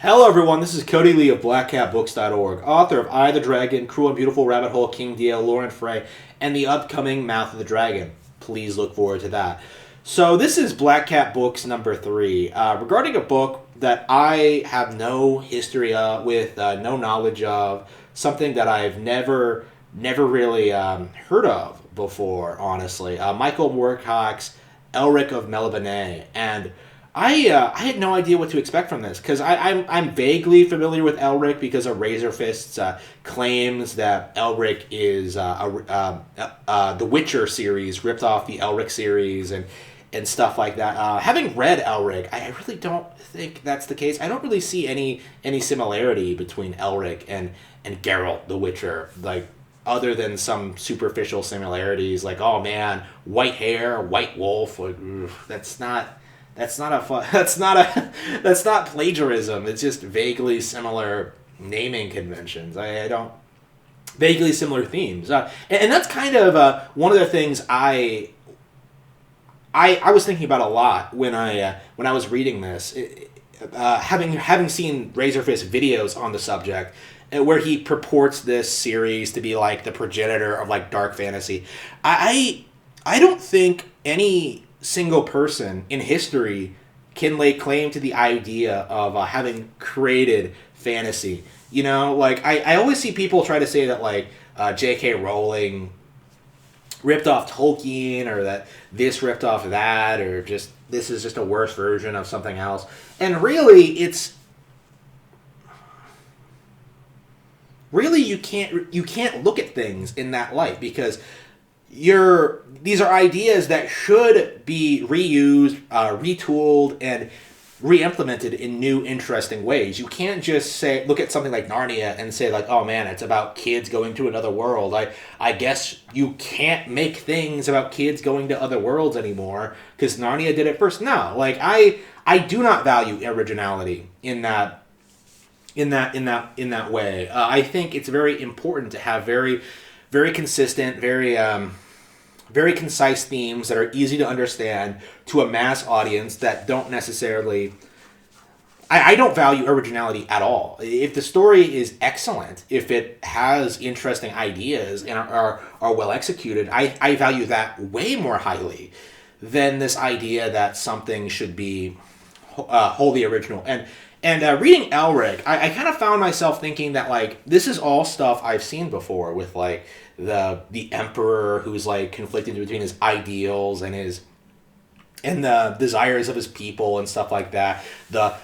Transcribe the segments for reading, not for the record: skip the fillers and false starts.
Hello, everyone. This is Cody Lee of BlackCatBooks.org, author of I the Dragon, Cruel and Beautiful Rabbit Hole, King Dio, Lauren Frey, and the upcoming Mouth of the Dragon. Please look forward to that. So this is Black Cat Books number 3, regarding a book that I have no history with, no knowledge of, something that I've never really heard of before. Honestly, Michael Moorcock's Elric of Melibone, and I had no idea what to expect from this because I'm vaguely familiar with Elric because of Razor Fist's claims that Elric is the Witcher series ripped off the Elric series and stuff like that. Having read Elric, I really don't think that's the case. I don't really see any similarity between Elric and Geralt the Witcher, like other than some superficial similarities, like oh man, white hair, white wolf. Like, that's not. That's not a fun, that's not plagiarism. It's just vaguely similar naming conventions. I don't vaguely similar themes, and that's kind of one of the things I was thinking about a lot when I was reading this, having seen Razorfist videos on the subject, where he purports this series to be like the progenitor of like dark fantasy. I don't think any single person in history can lay claim to the idea of having created fantasy. You know, like I always see people try to say that like J.K. Rowling ripped off Tolkien, or that this ripped off that, or just this is just a worse version of something else. And really, you can't look at things in that light, because these are ideas that should be reused, retooled, and re-implemented in new, interesting ways. You can't just look at something like Narnia and say like, oh man, it's about kids going to another world. I guess you can't make things about kids going to other worlds anymore because Narnia did it first. No, like I do not value originality in that way. I think it's very important to have very consistent, very concise themes that are easy to understand to a mass audience that don't necessarily... I don't value originality at all. If the story is excellent, if it has interesting ideas and are well executed, I value that way more highly than this idea that something should be wholly original. And reading Elric, I kind of found myself thinking that like this is all stuff I've seen before, with like the emperor who's like conflicted between his ideals and the desires of his people and stuff like that. The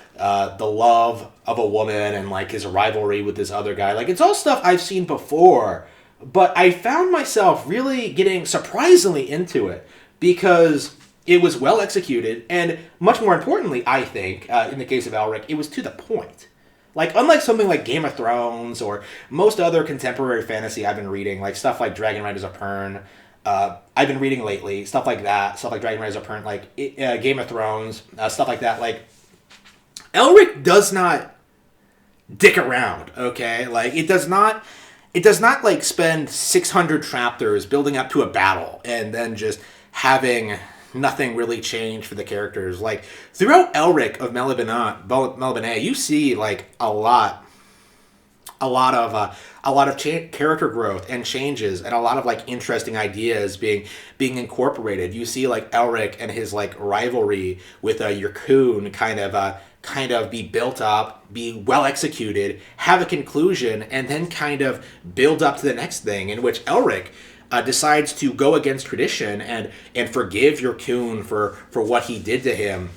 love of a woman and like his rivalry with this other guy. Like it's all stuff I've seen before, but I found myself really getting surprisingly into it because it was well executed, and much more importantly, I think, in the case of Elric, it was to the point. Like, unlike something like Game of Thrones or most other contemporary fantasy I've been reading, like stuff like Dragon Riders of Pern, I've been reading lately, stuff like that, stuff like Dragon Riders of Pern, like Game of Thrones, stuff like that. Like, Elric does not dick around, okay? Like, it does not like spend 600 chapters building up to a battle and then just having nothing really changed for the characters. Like throughout Elric of Melibone, you see like a lot of character growth and changes, and a lot of like interesting ideas being incorporated. You see like Elric and his like rivalry with Yurkun kind of be built up, be well executed, have a conclusion, and then kind of build up to the next thing, in which Elric decides to go against tradition and forgive Yurkun for what he did to him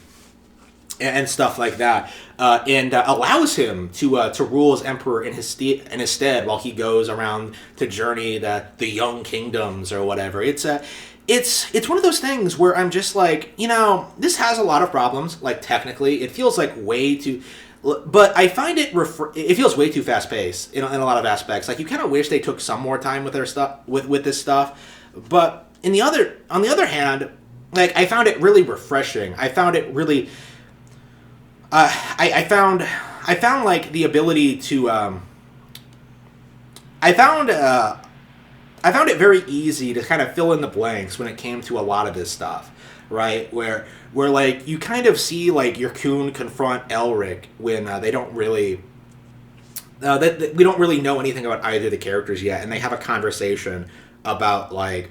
and stuff like that, and allows him to rule as emperor in his stead while he goes around to journey the young kingdoms or whatever. It's one of those things where I'm just like, you know, this has a lot of problems. Like technically, it feels like way too. But I find it feels way too fast paced in a lot of aspects. Like you kind of wish they took some more time with their stuff with this stuff. But on the other hand, like I found it really refreshing. I found it really. I found like the ability to. I found it very easy to kind of fill in the blanks when it came to a lot of this stuff. right? Where like you kind of see like your coon confront Elric when they don't really. That we don't really know anything about either of the characters yet, and they have a conversation about like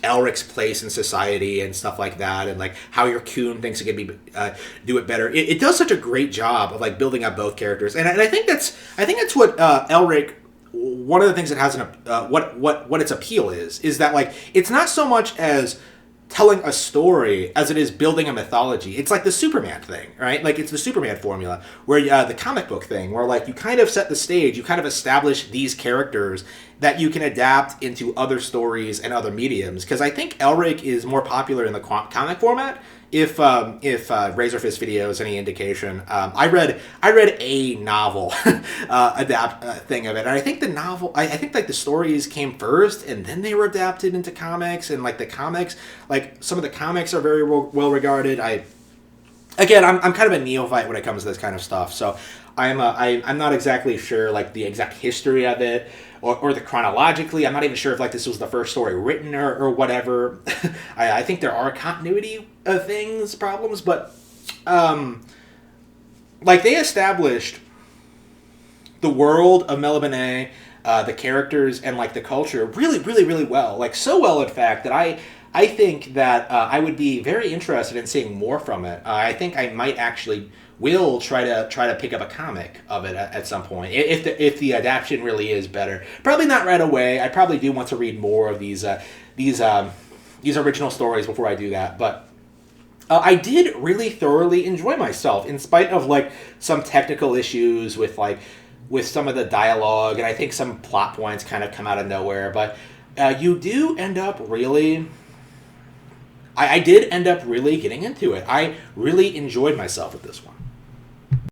Elric's place in society and stuff like that, and like how your coon thinks it can be do it better. It does such a great job of like building up both characters, and I think that's what Elric. One of the things that has what its appeal is that like it's not so much as telling a story as it is building a mythology. It's like the Superman thing, right? Like it's the Superman formula, where the comic book thing, where like you kind of set the stage, you kind of establish these characters that you can adapt into other stories and other mediums. Because I think Elric is more popular in the comic format. If Razorfist video is any indication, I read a novel thing of it, and I think the novel, I think like the stories came first, and then they were adapted into comics, and like the comics, like some of the comics are very well regarded. I'm kind of a neophyte when it comes to this kind of stuff, so I'm not exactly sure like the exact history of it. Or the chronologically, I'm not even sure if like this was the first story written or whatever. I think there are continuity problems, but like they established the world of Melibone, the characters and like the culture really, really, really well. Like so well, in fact, that I think that I would be very interested in seeing more from it. I think I might actually will try to pick up a comic of it at some point if the adaptation really is better. Probably not right away. I probably do want to read more of these original stories before I do that. But I did really thoroughly enjoy myself in spite of like some technical issues with some of the dialogue, and I think some plot points kind of come out of nowhere. But you do end up really. I did end up really getting into it. I really enjoyed myself with this one.